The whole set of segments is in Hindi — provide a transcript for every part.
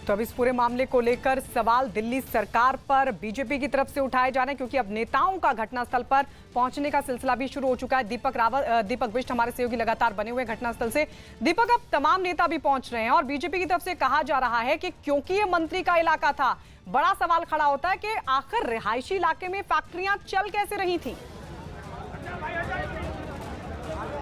तो अब इस पूरे मामले को लेकर सवाल दिल्ली सरकार पर बीजेपी की तरफ से उठाए जा रहे हैं, क्योंकि अब नेताओं का घटनास्थल पर पहुंचने का सिलसिला भी शुरू हो चुका है। दीपक बिष्ट हमारे सहयोगी लगातार बने हुए घटनास्थल से। दीपक, अब तमाम नेता भी पहुंच रहे हैं और बीजेपी की तरफ से कहा जा रहा है कि क्योंकि ये मंत्री का इलाका था, बड़ा सवाल खड़ा होता है कि आखिर रिहायशी इलाके में फैक्ट्रियां चल कैसे रही थी।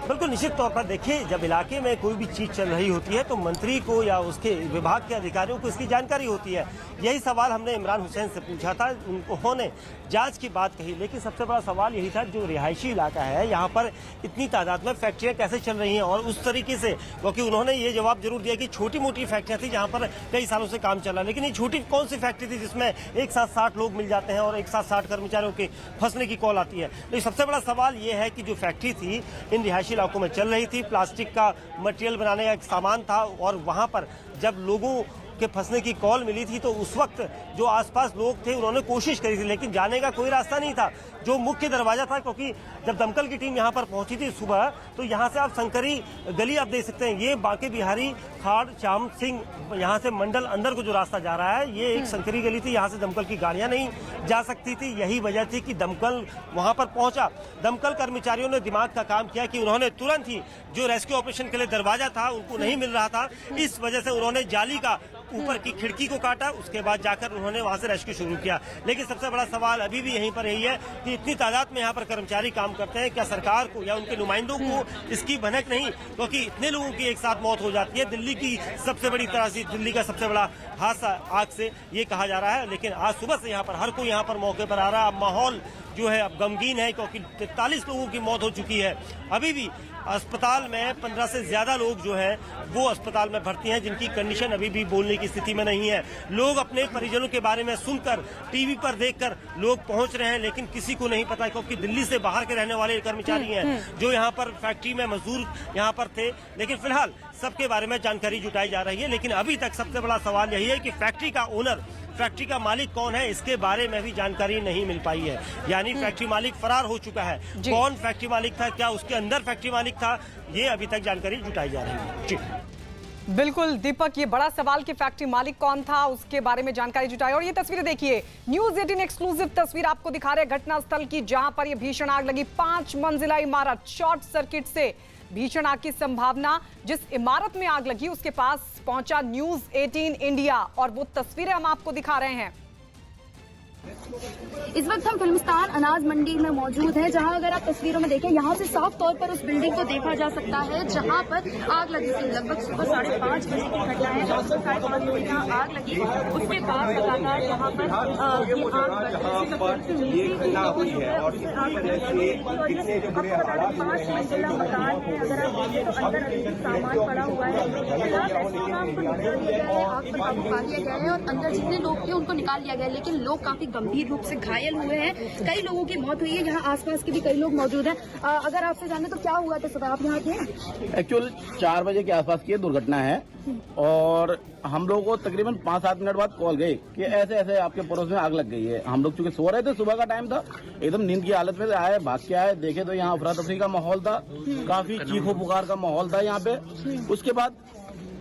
बिल्कुल निश्चित तौर पर देखिए, जब इलाके में कोई भी चीज चल रही होती है तो मंत्री को या उसके विभाग के अधिकारियों को इसकी जानकारी होती है। यही सवाल हमने इमरान हुसैन से पूछा था, उन्होंने जांच की बात कही, लेकिन सबसे बड़ा सवाल यही था जो रिहायशी इलाका है यहाँ पर इतनी तादाद में फैक्ट्रियाँ कैसे चल रही हैं और उस तरीके से, क्योंकि उन्होंने ये जवाब जरूर दिया कि छोटी मोटी फैक्ट्रियाँ थी जहाँ पर कई सालों से काम चला, लेकिन ये छोटी कौन सी फैक्ट्री थी जिसमें एक साथ 60 लोग मिल जाते हैं और एक साथ 60 कर्मचारियों के फंसने की कॉल आती है। तो सबसे बड़ा सवाल ये है कि जो फैक्ट्री थी इन रिहायशी इलाकों में चल रही थी, प्लास्टिक का मटेरियल बनाने का एक सामान था और वहां पर जब लोगों के फंसने की कॉल मिली थी तो उस वक्त जो आसपास लोग थे उन्होंने कोशिश करी थी, लेकिन जाने का कोई रास्ता नहीं था। जो मुख्य दरवाजा था, क्योंकि जब दमकल की टीम यहां पर पहुंची थी सुबह, तो यहां से आप शंकरी गली आप देख सकते हैं, ये बांके बिहारी खाड़ श्याम सिंह यहां से मंडल अंदर को जो रास्ता जा रहा है, ये एक शंकरी गली थी, यहां से दमकल की गाड़ियां नहीं जा सकती थी। यही वजह थी कि दमकल वहां पर पहुंचा। दमकल कर्मचारियों ने दिमाग का काम किया कि उन्होंने तुरंत ही जो रेस्क्यू ऑपरेशन के लिए दरवाजा था उनको नहीं मिल रहा था, इस वजह से उन्होंने जाली का ऊपर की खिड़की को काटा, उसके बाद जाकर उन्होंने वहां से रेस्क्यू शुरू किया। लेकिन सबसे बड़ा सवाल अभी भी यहीं पर यही है कि इतनी तादाद में यहाँ पर कर्मचारी काम करते हैं, क्या सरकार को या उनके नुमाइंदों को इसकी भनक नहीं, क्योंकि इतने लोगों की एक साथ मौत हो जाती है। दिल्ली की सबसे बड़ी त्रासदी, दिल्ली का सबसे बड़ा हादसा आग से, ये कहा जा रहा है। लेकिन आज सुबह से यहाँ पर हर कोई यहाँ पर मौके पर आ रहा है। माहौल जो है अब गमगीन है, क्योंकि 43 लोगों की मौत हो चुकी है। अभी भी अस्पताल में 15 से ज्यादा लोग जो है वो अस्पताल में भर्ती हैं, जिनकी कंडीशन अभी भी बोलने की स्थिति में नहीं है। लोग अपने परिजनों के बारे में सुनकर, टीवी पर देखकर लोग पहुंच रहे हैं, लेकिन किसी को नहीं पता, क्योंकि दिल्ली से बाहर के रहने वाले कर्मचारी हैं जो यहाँ पर फैक्ट्री में मजदूर यहाँ पर थे। लेकिन फिलहाल सबके बारे में जानकारी जुटाई जा रही है, लेकिन अभी तक सबसे बड़ा सवाल यही है कि फैक्ट्री का ओनर, फैक्ट्री का मालिक कौन है, इसके बारे में भी जानकारी नहीं मिल पाई है। यानी फैक्ट्री मालिक फरार हो चुका है। कौन फैक्ट्री मालिक था, क्या उसके अंदर फैक्ट्री मालिक था, ये अभी तक जानकारी जुटाई जा रही है। जी बिल्कुल दीपक, ये बड़ा सवाल कि फैक्ट्री मालिक कौन था, उसके बारे में जानकारी जुटाई। और ये तस्वीरें देखिए, न्यूज़ 18 एक्सक्लूसिव तस्वीर आपको दिखा रहे हैं घटनास्थल की, जहां पर ये भीषण आग लगी। 5 मंजिला इमारत, शॉर्ट सर्किट से भीषण आग की संभावना। जिस इमारत में आग लगी उसके पास पहुंचा न्यूज़ 18 इंडिया और वो तस्वीरें हम आपको दिखा रहे हैं। इस वक्त हम फिल्मिस्तान अनाज मंडी में मौजूद हैं, जहां अगर आप तस्वीरों में देखें, यहां से साफ तौर पर उस बिल्डिंग को देखा जा सकता है जहां पर आग लगी थी। लगभग सुबह 5:30 बजे की घटना है। 5:30 बजे यहाँ आग लगी, उसके बाद लगातार यहाँ पर ये आग बढ़ती है और इस वजह से आपको बता दें 5 मंजिला मकान है। अगर आप देखें तो अंदर अभी सामान पड़ा हुआ है। यहाँ रेस्क्यू नाम को निकाल दिया गया है, आग पर काबू पा लिया गया है और अंदर जितने लोग थे उनको निकाल लिया गया है, लेकिन लोग काफी गंभीर रूप से घायल हुए हैं। कई लोगों की मौत हुई है। यहाँ आसपास के भी कई लोग मौजूद हैं। अगर आपसे जाने तो क्या हुआ था सुबह, आप यहाँ थे? एक्चुअल 4 बजे के आसपास की दुर्घटना है और हम लोगों को तकरीबन 5-7 मिनट बाद कॉल गई कि ऐसे ऐसे आपके पड़ोस में आग लग गई है। हम लोग चूंकि सो रहे थे, सुबह का टाइम था, एकदम नींद की हालत में आए, भाग के आए, देखे तो यहाँ अफरा तफरी का माहौल था, काफी चीखो पुकार का माहौल था यहाँ पे। उसके बाद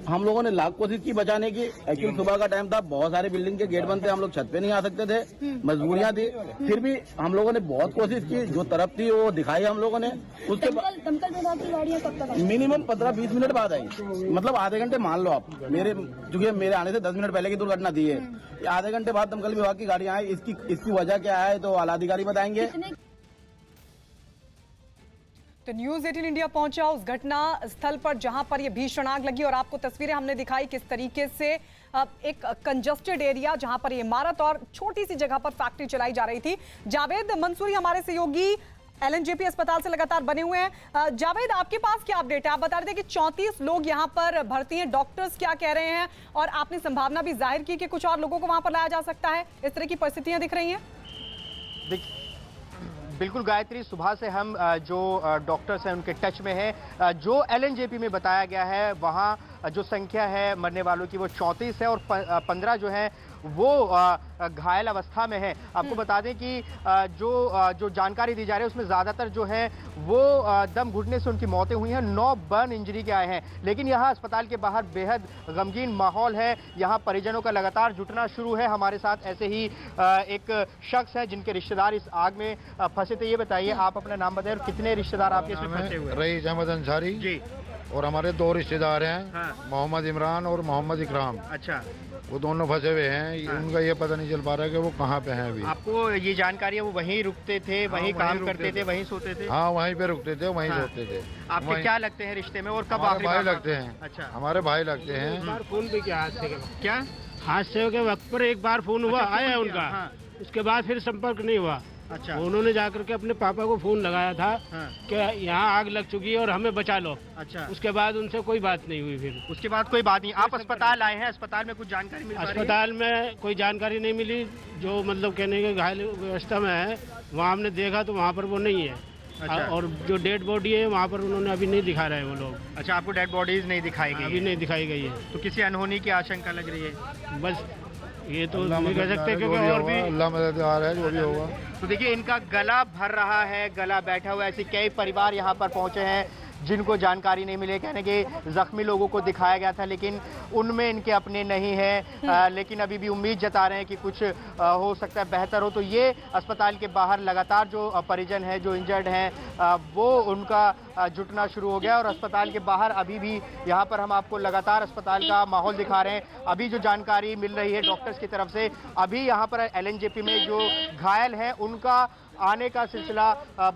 हम लोगों ने लाख कोशिश की बचाने की। एक्चुअली सुबह का टाइम था, बहुत सारे बिल्डिंग के गेट बंद थे, हम लोग छत पे नहीं आ सकते थे, मजबूरियां थी। फिर भी हम लोगों ने बहुत कोशिश की, जो तरफ थी वो दिखाई हम लोगों ने। उसके बाद दमकल विभाग की गाड़ियां कब तक आई? मिनिमम 15-20 मिनट बाद आई, मतलब आधे घंटे मान लो आप। चूंकि मेरे आने से 10 मिनट पहले की दुर्घटना थी है, आधे घंटे बाद दमकल विभाग की गाड़ियां आई। इसकी वजह क्या है तो आला अधिकारी बताएंगे। तो न्यूज़ 18 इंडिया पहुंचा उस घटना स्थल पर जहां पर यह भीषण आग लगी और आपको तस्वीरें हमने दिखाई किस तरीके से एक कंजस्टेड एरिया, जहां पर इमारत और छोटी सी जगह पर फैक्ट्री चलाई जा रही थी। जावेद मंसूरी हमारे सहयोगी LNJP अस्पताल से लगातार बने हुए हैं। जावेद, आपके पास क्या अपडेट है? आप बता रहे थे कि 34 लोग यहां पर भर्ती हैं, डॉक्टर्स क्या कह रहे हैं और आपने संभावना भी जाहिर की कि कुछ और लोगों को वहां पर लाया जा सकता है, इस तरह की परिस्थितियां दिख रही हैं? बिल्कुल गायत्री, सुबह से हम जो डॉक्टर्स हैं उनके टच में हैं। जो LNJP में बताया गया है वहाँ जो संख्या है मरने वालों की वो 34 है और 15 जो है वो घायल अवस्था में है। आपको बता दें कि जो जानकारी दी जा रही है उसमें ज़्यादातर जो है वो दम घुटने से उनकी मौतें हुई हैं। 9 बर्न इंजरी के आए हैं, लेकिन यहाँ अस्पताल के बाहर बेहद गमगीन माहौल है। यहाँ परिजनों का लगातार जुटना शुरू है। हमारे साथ ऐसे ही एक शख्स है जिनके रिश्तेदार इस आग में फंसे थे। ये बताइए, आप अपना नाम बताइए और कितने रिश्तेदार आपके इसमें फंसे हुए? रईस अहमद अंसारी जी। और हमारे 2 रिश्तेदार हैं, हाँ। मोहम्मद इमरान और मोहम्मद इकराम। अच्छा, वो दोनों फंसे हुए हैं। हाँ। उनका ये पता नहीं चल पा रहा कि वो कहाँ पे हैं अभी। आपको ये जानकारी है वो वहीं रुकते थे, वहीं काम रुकते करते थे, वहीं सोते थे? हाँ, वहीं पे रुकते थे, वहीं हाँ। सोते थे। आपके क्या लगते हैं रिश्ते में और कब हमारे आखिरी भाई बार? लगते हैं। अच्छा, हमारे भाई लगते हैं। फोन भी किया हादसे के वक्त। क्या हादसे के वक्त पर एक बार फोन हुआ, अच्छा, आया फोन उनका। किया, हाँ। उसके बाद फिर संपर्क नहीं हुआ। अच्छा, उन्होंने जाकर के अपने पापा को फोन लगाया था हाँ। कि यहाँ आग लग चुकी है और हमें बचा लो। अच्छा, उसके बाद उनसे कोई बात नहीं हुई। फिर उसके बाद कोई बात नहीं। आप अस्पताल आए हैं, अस्पताल में कुछ जानकारी मिल पा रही है? अस्पताल में कोई जानकारी नहीं मिली। जो मतलब कहने के घायल अवस्था में है वहाँ हमने देखा तो वहाँ पर वो नहीं है। अच्छा। और जो डेड बॉडी है वहाँ पर उन्होंने अभी नहीं दिखा रहे हैं वो लोग। अच्छा, आपको डेड बॉडीज नहीं दिखाई गई अभी है? नहीं दिखाई गई है। तो किसी अनहोनी की आशंका लग रही है? बस ये तो अल्लाह नहीं कह मददगार सकते है, जो क्योंकि और होगा, भी अल्लाह मददगार है, जो भी होगा। तो देखिए, इनका गला भर रहा है, गला बैठा हुआ है। ऐसे कई परिवार यहाँ पर पहुंचे हैं जिनको जानकारी नहीं मिले। कहने के जख्मी लोगों को दिखाया गया था लेकिन उनमें इनके अपने नहीं है। लेकिन अभी भी उम्मीद जता रहे हैं कि कुछ हो सकता है बेहतर हो। तो ये अस्पताल के बाहर लगातार जो परिजन है, जो इंजर्ड हैं, वो उनका जुटना शुरू हो गया। और अस्पताल के बाहर अभी भी यहाँ पर हम आपको लगातार अस्पताल का माहौल दिखा रहे हैं। अभी जो जानकारी मिल रही है डॉक्टर्स की तरफ से, अभी यहाँ पर LNJP में जो घायल हैं उनका आने का सिलसिला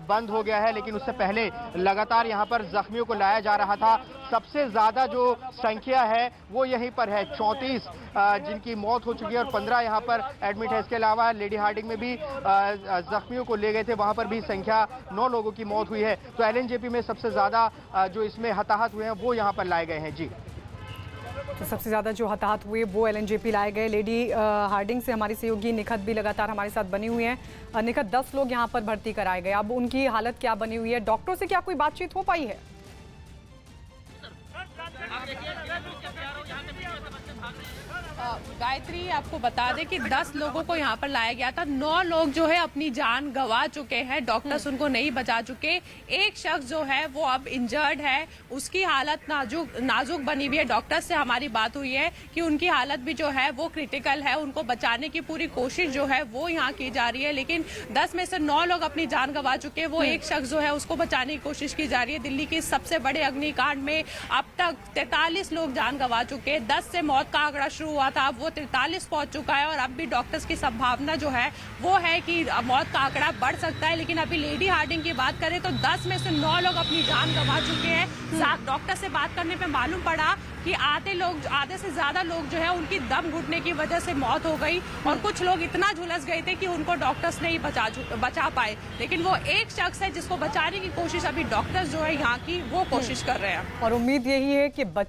बंद हो गया है, लेकिन उससे पहले लगातार यहाँ पर जख्मियों को लाया जा रहा था। सबसे ज़्यादा जो संख्या है वो यहीं पर है, 34 जिनकी मौत हो चुकी है और 15 यहाँ पर एडमिट है। इसके अलावा लेडी हार्डिंग में भी जख्मियों को ले गए थे, वहाँ पर भी संख्या 9 लोगों की मौत हुई है। तो LNJP में सबसे ज़्यादा जो इसमें हताहत हुए हैं वो यहाँ पर लाए गए हैं। जी, तो सबसे ज़्यादा जो हताहत हुए वो LNJP लाए गए। लेडी हार्डिंग से हमारी सहयोगी निखत भी लगातार हमारे साथ बनी हुई हैं। निखत, 10 लोग यहाँ पर भर्ती कराए गए, अब उनकी हालत क्या बनी हुई है? डॉक्टरों से क्या कोई बातचीत हो पाई है? गायत्री, आपको बता दें कि 10 लोगों को यहाँ पर लाया गया था। 9 लोग जो है अपनी जान गंवा चुके हैं, डॉक्टर्स उनको नहीं बचा चुके। एक शख्स जो है वो अब इंजर्ड है, उसकी हालत नाजुक बनी हुई है। डॉक्टर से हमारी बात हुई है कि उनकी हालत भी जो है वो क्रिटिकल है, उनको बचाने की पूरी कोशिश जो है वो यहाँ की जा रही है। लेकिन 10 में से 9 लोग अपनी जान गंवा चुके हैं। वो एक शख्स जो है उसको बचाने की कोशिश की जा रही है। दिल्ली के सबसे बड़े अग्निकांड में अब तक 43 लोग जान गंवा चुके हैं। 10 से मौत का आंकड़ा शुरू हुआ था, अब वो 43 पहुंच चुका है। और अब भी डॉक्टर्स की संभावना जो है वो है कि मौत का आंकड़ा बढ़ सकता है। लेकिन अभी लेडी हार्डिंग की बात करें तो 10 में से 9 लोग अपनी जान गंवा चुके हैं। डॉक्टर से बात करने पे मालूम पड़ा कि आधे से ज्यादा लोग जो है उनकी दम घुटने की वजह से मौत हो गई और कुछ लोग इतना झुलस गए थे कि उनको डॉक्टर्स नहीं बचा पाए। लेकिन वो एक शख्स है जिसको बचाने की कोशिश अभी डॉक्टर्स जो है यहाँ की वो कोशिश कर रहे हैं और उम्मीद यही है कि